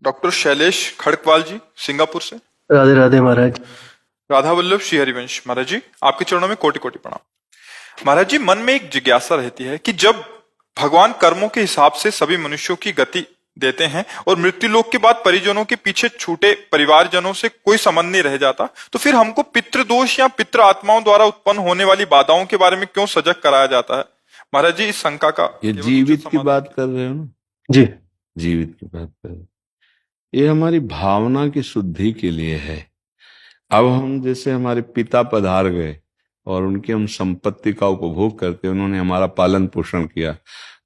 Doctor Shailesh Kharkwal जी, Singapore से। राधे राधे महाराज। राधा वल्लभ श्री हरिवंश महाराज जी, आपके चरणों में कोटि कोटि प्रणाम। महाराज जी, मन में एक जिज्ञासा रहती है कि जब भगवान कर्मों के हिसाब से सभी मनुष्यों की गति देते हैं और मृत्यु लोक के बाद परिजनों के पीछे छूटे परिवारजनों से कोई संबंध नहीं रह जाता, तो फिर हमको पितृदोष या पितृ आत्माओं द्वारा उत्पन्न होने वाली बाधाओं के बारे में क्यों सजग कराया जाता है? महाराज जी, इस शंका का ये केवल जीवित उचित की समाधान बात कर रहे हो ना? जी। जीवित की बात कर रहे हो। ये हमारी भावना की शुद्धि के लिए है। अब हम जैसे हमारे पिता पधार गए और उनकी हम संपत्ति का उपभोग करते, उन्होंने हमारा पालन पोषण किया,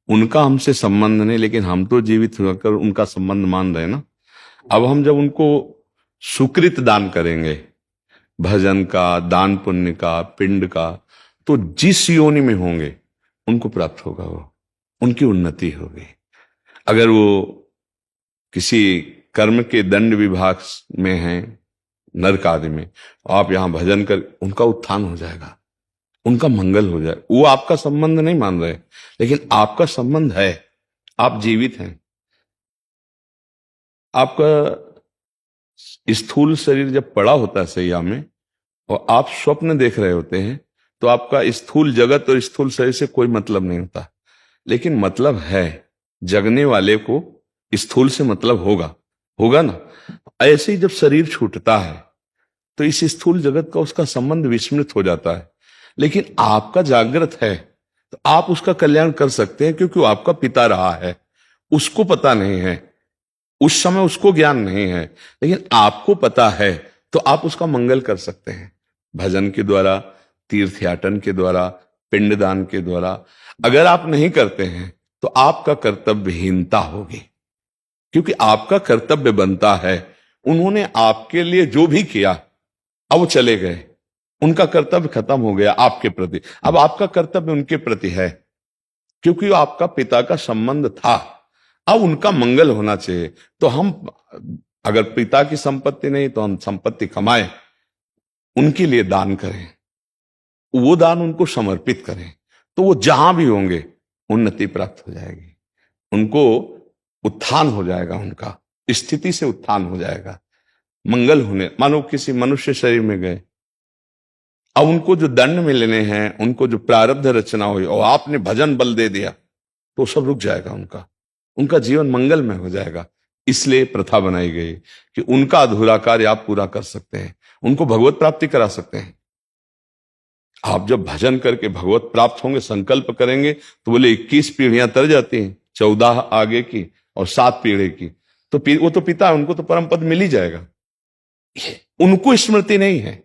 उनका हमसे संबंध नहीं, लेकिन हम तो जीवित होकर उनका संबंध मान रहे ना। अब हम जब उनको सुकृत दान करेंगे, भजन का, दान पुण्य का, पिंड का, तो जिस योनि में होंगे उनको प्राप्त होगा, वो उनकी उन्नति होगी। अगर वो किसी कर्म के दंड विभाग में हैं, नरक आदि में, आप यहां भजन कर, उनका उत्थान हो जाएगा, उनका मंगल हो जाए। वो आपका संबंध नहीं मान रहे, लेकिन आपका संबंध है, आप जीवित हैं। आपका स्थूल शरीर जब पड़ा होता है सैया में और आप स्वप्न देख रहे होते हैं, तो आपका स्थूल जगत और स्थूल शरीर से कोई मतलब नहीं होता, लेकिन मतलब है, जगने वाले को स्थूल से मतलब होगा, होगा ना। ऐसे ही जब शरीर छूटता है तो इस स्थूल जगत का उसका संबंध विस्मृत हो जाता है, लेकिन आपका जागृत है तो आप उसका कल्याण कर सकते हैं, क्योंकि वो आपका पिता रहा है। उसको पता नहीं है, उस समय उसको ज्ञान नहीं है, लेकिन आपको पता है, तो आप उसका मंगल कर सकते हैं भजन के द्वारा, तीर्थयाटन के द्वारा, पिंडदान के द्वारा। अगर आप नहीं करते हैं तो आपका कर्तव्यहीनता होगी, क्योंकि आपका कर्तव्य बनता है। उन्होंने आपके लिए जो भी किया, अब वो चले गए, उनका कर्तव्य खत्म हो गया आपके प्रति, अब आपका कर्तव्य उनके प्रति है, क्योंकि वो आपका पिता का संबंध था। अब उनका मंगल होना चाहिए। तो हम अगर पिता की संपत्ति नहीं तो हम संपत्ति कमाएं, उनके लिए दान करें, वो दान उनको समर्पित करें, तो वो जहां भी होंगे उन्नति प्राप्त हो जाएगी, उनको उत्थान हो जाएगा, उनका स्थिति से उत्थान हो जाएगा, मंगल होने। मानो किसी मनुष्य शरीर में गए, अब उनको जो दंड मिलने हैं, उनको जो प्रारब्ध रचना हुई, और आपने भजन बल दे दिया, तो सब रुक जाएगा, उनका जीवन मंगल में हो जाएगा। इसलिए प्रथा बनाई गई कि उनका अधूरा कार्य आप पूरा कर सकते हैं, उनको भगवत प्राप्ति करा सकते हैं। आप जब भजन करके भगवत प्राप्त होंगे, संकल्प करेंगे, तो बोले 21 पीढ़ियां तर जाती हैं, 14 आगे की और 7 पीढ़ी की, तो वो तो पिता है, उनको तो परम पद मिल ही जाएगा। उनको स्मृति नहीं है,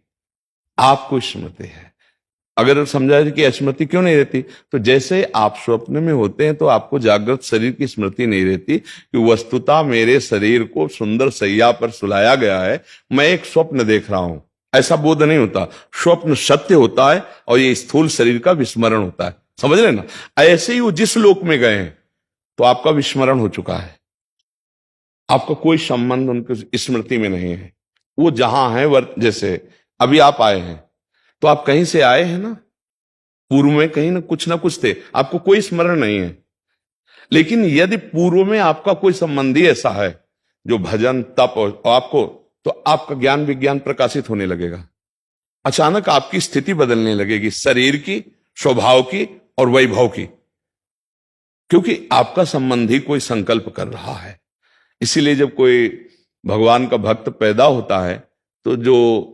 आपको स्मृति है। अगर समझा कि स्मृति क्यों नहीं रहती, तो जैसे आप स्वप्न में होते हैं तो आपको जागृत शरीर की स्मृति नहीं रहती कि वस्तुतः मेरे शरीर को सुंदर सैया पर सुलाया गया है, मैं एक स्वप्न देख रहा हूं, ऐसा बोध नहीं होता। स्वप्न सत्य होता है और ये स्थूल शरीर का विस्मरण होता है, समझ रहे ना। ऐसे ही वो जिस लोक में गए हैं तो आपका विस्मरण हो चुका है, आपका कोई संबंध उनकी स्मृति में नहीं है। वो जहां है, जैसे अभी आप आए हैं तो आप कहीं से आए हैं ना, पूर्व में कहीं ना कुछ थे, आपको कोई स्मरण नहीं है। लेकिन यदि पूर्व में आपका कोई संबंधी ऐसा है जो भजन तप और आपको, तो आपका ज्ञान विज्ञान प्रकाशित होने लगेगा, अचानक आपकी स्थिति बदलने लगेगी, शरीर की, स्वभाव की और वैभव की, क्योंकि आपका संबंधी कोई संकल्प कर रहा है। इसीलिए जब कोई भगवान का भक्त पैदा होता है तो जो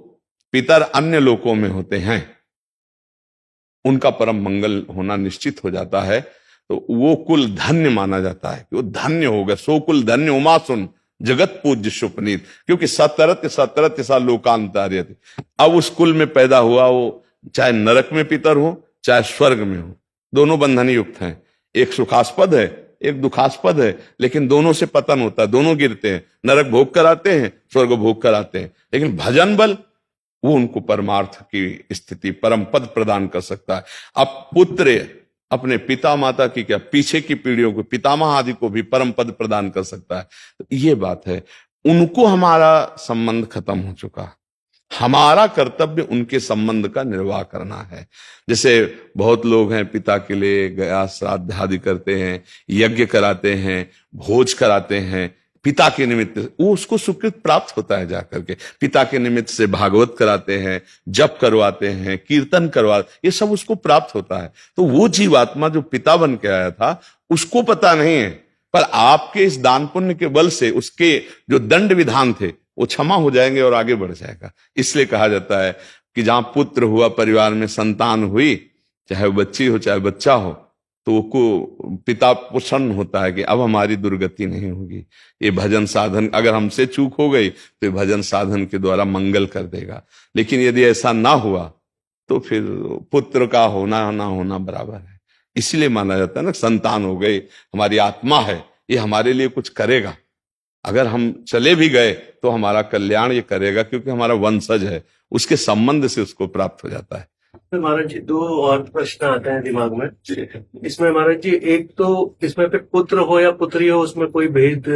पितर अन्य लोकों में होते हैं उनका परम मंगल होना निश्चित हो जाता है, तो वो कुल धन्य माना जाता है कि वो धन्य हो गया। सो कुल धन्य उमा सुन जगत पूज्य सुपनीत, क्योंकि सतरत सतरत सा लोकांतर्यति। अब उस कुल में पैदा हुआ, वो चाहे नरक में पितर हो चाहे स्वर्ग में हो, दोनों बंधन युक्त हैं। एक सुखास्पद है, एक दुखास्पद है, लेकिन दोनों से पतन होता है, दोनों गिरते हैं, नरक भोग कराते हैं, स्वर्ग भोग कराते हैं। लेकिन भजन बल वो उनको परमार्थ की स्थिति, परम पद प्रदान कर सकता है। अब पुत्र अपने पिता माता की क्या, पीछे की पीढ़ियों को, पितामह आदि को भी परम पद प्रदान कर सकता है। तो ये बात है, उनको हमारा संबंध खत्म हो चुका, हमारा कर्तव्य उनके संबंध का निर्वाह करना है। जैसे बहुत लोग हैं, पिता के लिए गया श्राद्ध आदि करते हैं, यज्ञ कराते हैं, भोज कराते हैं, पिता के निमित्त वो उसको सुकृत प्राप्त होता है जाकर के। पिता के निमित्त से भागवत कराते हैं, जप करवाते हैं, कीर्तन ये सब उसको प्राप्त होता है। तो वो जीवात्मा जो पिता बन के आया था उसको पता नहीं है, पर आपके इस दान पुण्य के बल से उसके जो दंड विधान थे वो क्षमा हो जाएंगे और आगे बढ़ जाएगा। इसलिए कहा जाता है कि जहां पुत्र हुआ, परिवार में संतान हुई, चाहे वो बच्ची हो चाहे बच्चा हो, तो को पिता प्रसन्न होता है कि अब हमारी दुर्गति नहीं होगी। ये भजन साधन, अगर हमसे चूक हो गई तो ये भजन साधन के द्वारा मंगल कर देगा। लेकिन यदि ऐसा ना हुआ तो फिर पुत्र का होना ना होना बराबर है। इसलिए माना जाता है ना, संतान हो गई, हमारी आत्मा है, ये हमारे लिए कुछ करेगा। अगर हम चले भी गए तो हमारा कल्याण ये करेगा, क्योंकि हमारा वंशज है, उसके संबंध से उसको प्राप्त हो जाता है। महाराज जी, दो और प्रश्न आते हैं दिमाग में इसमें। महाराज जी, एक तो इसमें फिर पुत्र हो या पुत्री हो, उसमें कोई भेद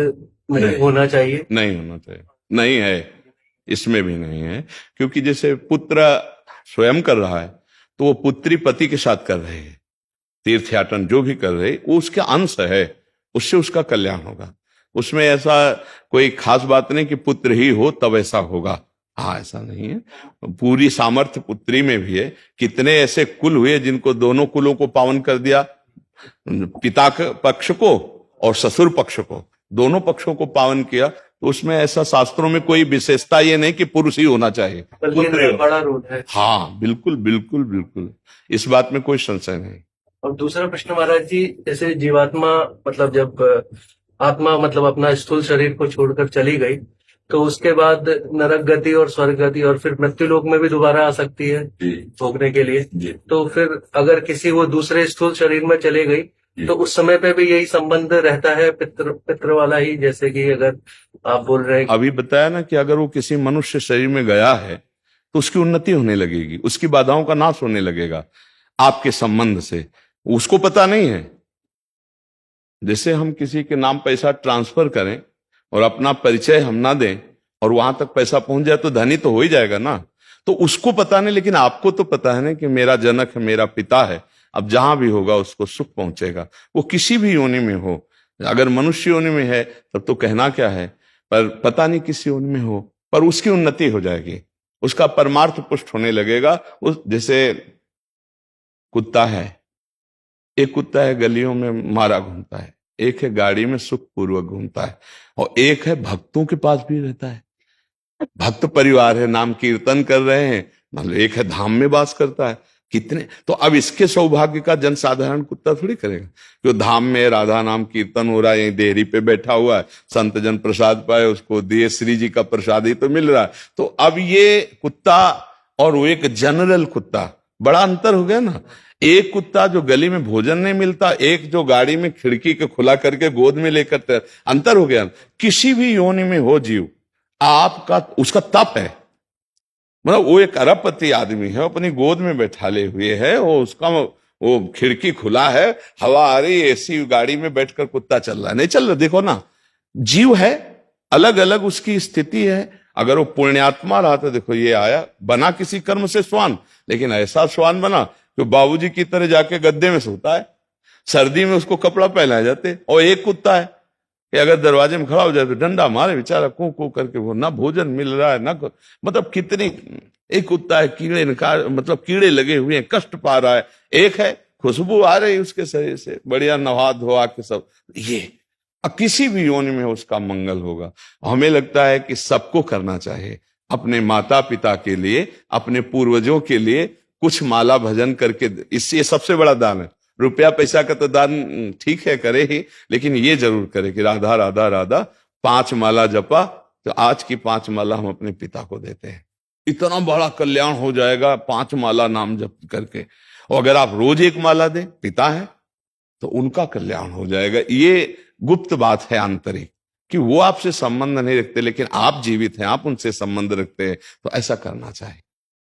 नहीं होना चाहिए? नहीं होना चाहिए, नहीं है, इसमें भी नहीं है। क्योंकि जैसे पुत्र स्वयं कर रहा है तो वो पुत्री पति के साथ कर रहे हैं, तीर्थयाटन जो भी कर रहे वो उसके अंश है, उससे उसका कल्याण होगा। उसमें ऐसा कोई खास बात नहीं कि पुत्र ही हो तब ऐसा होगा। हाँ, ऐसा नहीं है, पूरी सामर्थ्य पुत्री में भी है। कितने ऐसे कुल हुए जिनको दोनों कुलों को पावन कर दिया, पिता पक्ष को और ससुर पक्ष को, दोनों पक्षों को पावन किया। तो उसमें ऐसा शास्त्रों में कोई विशेषता ये नहीं कि पुरुष ही होना चाहिए, बड़ा रोल है। हाँ, बिल्कुल बिल्कुल बिल्कुल, इस बात में कोई संशय नहीं। और दूसरा प्रश्न महाराज जी, जैसे जीवात्मा मतलब जब आत्मा मतलब अपना स्थूल शरीर को छोड़कर चली गई तो उसके बाद नरक गति और स्वर्ग गति और फिर मृत्यु लोक में भी दोबारा आ सकती है भोगने के लिए। तो फिर अगर किसी वो दूसरे स्थूल शरीर में चले गई तो उस समय पे भी यही संबंध रहता है, पितृ वाला ही, जैसे कि अगर आप बोल रहे हैं अभी बताया ना कि अगर वो किसी मनुष्य शरीर में गया है तो उसकी उन्नति होने लगेगी, उसकी बाधाओं का नाश होने लगेगा आपके संबंध से। उसको पता नहीं है। जैसे हम किसी के नाम पैसा ट्रांसफर करें और अपना परिचय हम ना दें और वहां तक पैसा पहुंच जाए तो धनी तो हो ही जाएगा ना। तो उसको पता नहीं, लेकिन आपको तो पता है ना कि मेरा जनक है, मेरा पिता है, अब जहां भी होगा उसको सुख पहुंचेगा। वो किसी भी योनि में हो, अगर मनुष्य योनि में है तब तो कहना क्या है, पर पता नहीं किस योनि में हो, पर उसकी उन्नति हो जाएगी, उसका परमार्थ पुष्ट होने लगेगा। उस जैसे कुत्ता है, एक कुत्ता है गलियों में मारा घूमता है, एक है गाड़ी में सुख पूर्वक घूमता है, और एक है भक्तों के पास भी रहता है, भक्त परिवार है, नाम कीर्तन कर रहे हैं, मतलब एक है धाम में वास करता है। कितने तो अब इसके सौभाग्य का जनसाधारण कुत्ता थोड़ी करेगा। जो धाम में राधा नाम कीर्तन हो रहा है, यही देहरी पे बैठा हुआ है, संत जन प्रसाद पाए, उसको दिए श्री जी का प्रसाद ही तो मिल रहा है। तो अब ये कुत्ता और वो एक जनरल कुत्ता, बड़ा अंतर हो गया ना। एक कुत्ता जो गली में भोजन नहीं मिलता, एक जो गाड़ी में खिड़की के खुला करके गोद में लेकर, अंतर हो गया। किसी भी योनि में हो जीव, आपका उसका तप है, मतलब वो एक अरबपति आदमी है, अपनी गोद में बैठाले हुए है, वो उसका वो खिड़की खुला है, हवा आ रही, ऐसी गाड़ी में बैठकर कुत्ता चल रहा है, नहीं चल रहा। देखो ना, जीव है, अलग अलग उसकी स्थिति है। अगर वो पुण्यात्मा रहा तो देखो ये आया, बना किसी कर्म से स्वान, लेकिन ऐसा स्वान बना कि बाबूजी की तरह जाके गद्दे में सोता है, सर्दी में उसको कपड़ा पहनाए जाते। और एक कुत्ता है कि अगर दरवाजे में खड़ा हो जाए तो डंडा मारे बेचारा, को करके, वो ना भोजन मिल रहा है ना, मतलब कितनी। एक कुत्ता है कीड़े मतलब कीड़े लगे हुए हैं, कष्ट पा रहा है। एक है खुशबू आ रही उसके शरीर से, बढ़िया नहा धोआ के सब। ये अब किसी भी योनि में उसका मंगल होगा। हमें लगता है कि सबको करना चाहिए, अपने माता पिता के लिए, अपने पूर्वजों के लिए कुछ माला भजन करके, इससे सबसे बड़ा दान है। रुपया पैसा का तो दान ठीक है करे ही, लेकिन ये जरूर करे कि राधा राधा राधा 5 माला जपा, तो आज की 5 माला हम अपने पिता को देते हैं, इतना बड़ा कल्याण हो जाएगा 5 माला नाम जप करके। और अगर आप रोज 1 माला दें, पिता है तो उनका कल्याण हो जाएगा। ये गुप्त बात है आंतरिक, कि वो आपसे संबंध नहीं रखते, लेकिन आप जीवित हैं, आप उनसे संबंध रखते हैं, तो ऐसा करना चाहिए।